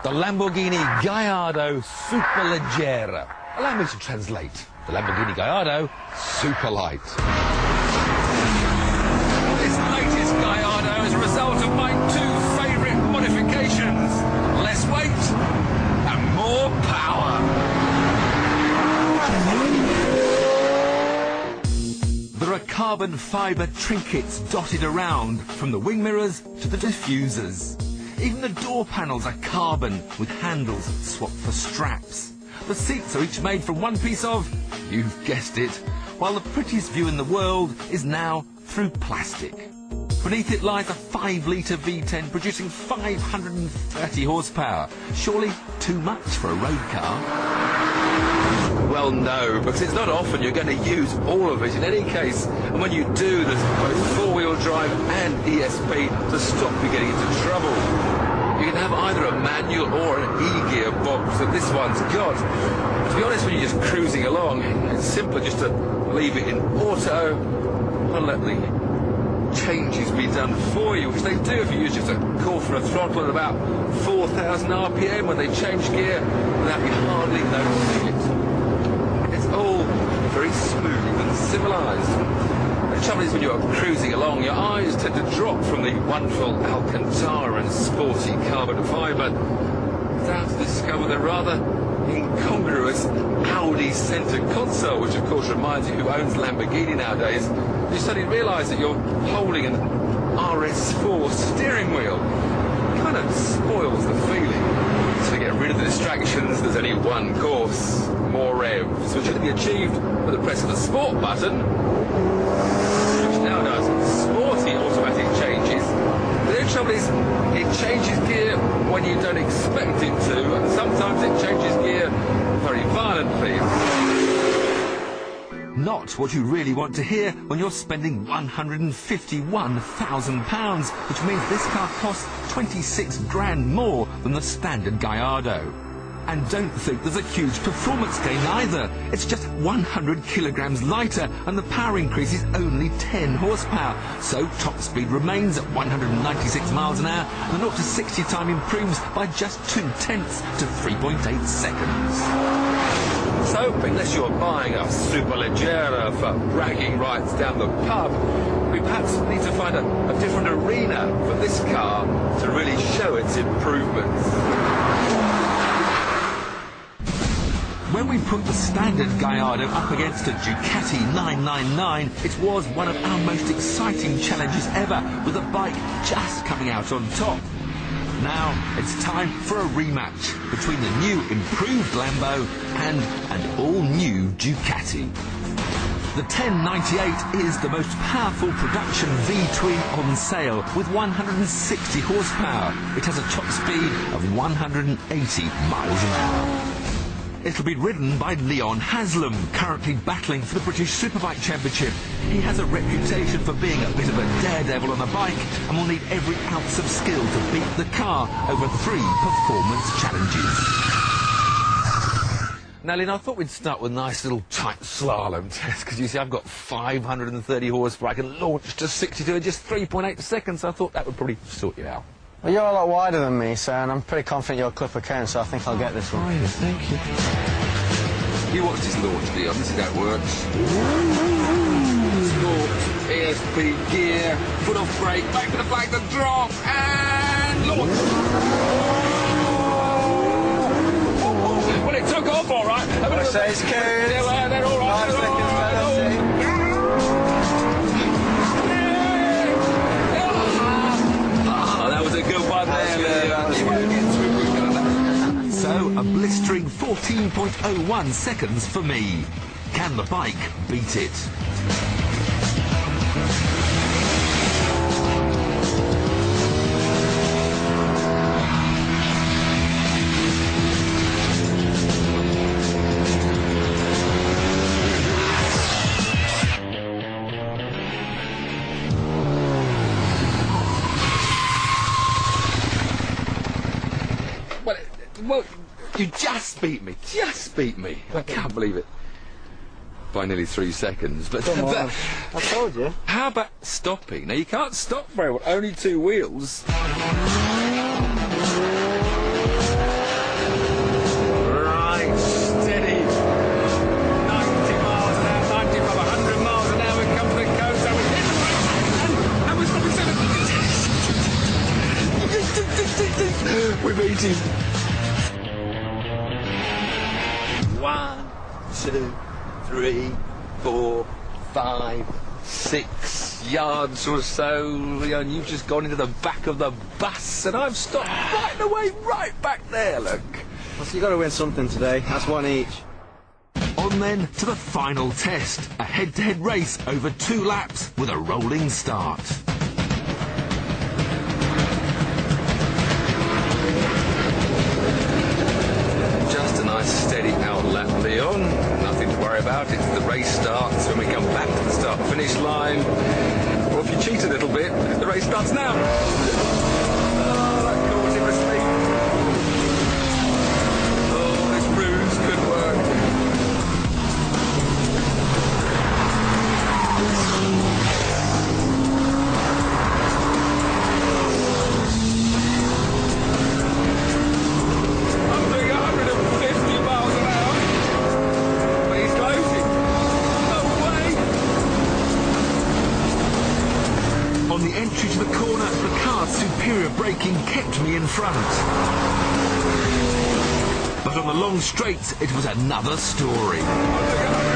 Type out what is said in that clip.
the Lamborghini Gallardo Superleggera. Allow me to translate. The Lamborghini Gallardo Superlight. This latest Gallardo is a result of my two favourite modifications. Less weight and more power. There are carbon fibre trinkets dotted around, from the wing mirrors to the diffusers. Even the door panels are carbon, with handles swapped for straps. The seats are each made from one piece of, you've guessed it, while the prettiest view in the world is now through plastic. Beneath it lies a 5-litre V10 producing 530 horsepower. Surely too much for a road car? Well, no, because it's not often you're going to use all of it in any case. And when you do, there's both four-wheel drive and ESP to stop you getting into trouble. You can have either a manual or an e-gear box that this one's got. To be honest, when you're just cruising along, it's simpler just to leave it in auto and let the changes be done for you, which they do if you use just a quarter of a throttle at about 4,000 RPM when they change gear without you hardly noticing it. It's all very smooth and civilised. The trouble is, when you're cruising along, your eyes tend to drop from the wonderful Alcantara and sporty carbon fibre down to discover the rather incongruous Audi centre console, which of course reminds you who owns Lamborghini nowadays. You suddenly realise that you're holding an RS4 steering wheel. It kind of spoils the feeling. So to get rid of the distractions, there's only one course: more revs, which can be achieved with the press of the sport button, which now does sporty automatic changes. The only trouble is, it changes gear when you don't expect it to, and sometimes it changes gear very violently. Not what you really want to hear when you're spending £151,000, which means this car costs 26 grand more than the standard Gallardo. And don't think there's a huge performance gain either. It's just 100 kilograms lighter, and the power increase is only 10 horsepower. So top speed remains at 196 miles an hour, and the 0 to 60 time improves by just 0.2 to 3.8 seconds. So, unless you're buying a Superleggera for bragging rights down the pub, we perhaps need to find a different arena for this car to really show its improvements. When we put the standard Gallardo up against a Ducati 999, it was one of our most exciting challenges ever, with the bike just coming out on top. Now it's time for a rematch between the new improved Lambo and an all-new Ducati. The 1098 is the most powerful production V-twin on sale, with 160 horsepower. It has a top speed of 180 miles an hour. It'll be ridden by Leon Haslam, currently battling for the British Superbike Championship. He has a reputation for being a bit of a daredevil on a bike, and will need every ounce of skill to beat the car over 3 performance challenges. Now, Leon, I thought we'd start with a nice little tight slalom test, because you see I've got 530 horsepower. I can launch to 62 in just 3.8 seconds, so I thought that would probably sort you out. Well, you're a lot wider than me, sir, and I'm pretty confident you're a clipper can, so I think I'll get this one. Right, thank you. You watch this launch, Leon. This is how it works. Sport, ESP, gear, foot off brake, back to the flag, the drop, and launch. Well, it took off all right. I say it's good. Yeah, they're all right. 5 seconds, let's see. That was a good one there. So, a blistering 14.01 seconds for me. Can the bike beat it? Well, you just beat me. Just beat me. I can't believe it. By nearly 3 seconds. But come on. I told you. How about stopping? Now, you can't stop very well. Only 2 wheels. We beat him. 1, 2, 3, 4, 5, 6 yards or so, and you've just gone into the back of the bus, and I've stopped right away, right back there, look. Well, so you got to win something today. That's one each. On then to the final test, a head-to-head race over 2 laps with a rolling start. Just a nice steady out lap, Leon. Nothing to worry about. It's the race starts when we come back to the start-finish line. Or if you cheat a little bit, the race starts now. Oh, that caused him a sleep. Oh, this ruse could work. I'm doing 150 miles an hour. But he's closing. No way. On the entry to the corner, the car's superior braking kept me in front. But on the long straights, it was another story. I'm doing 150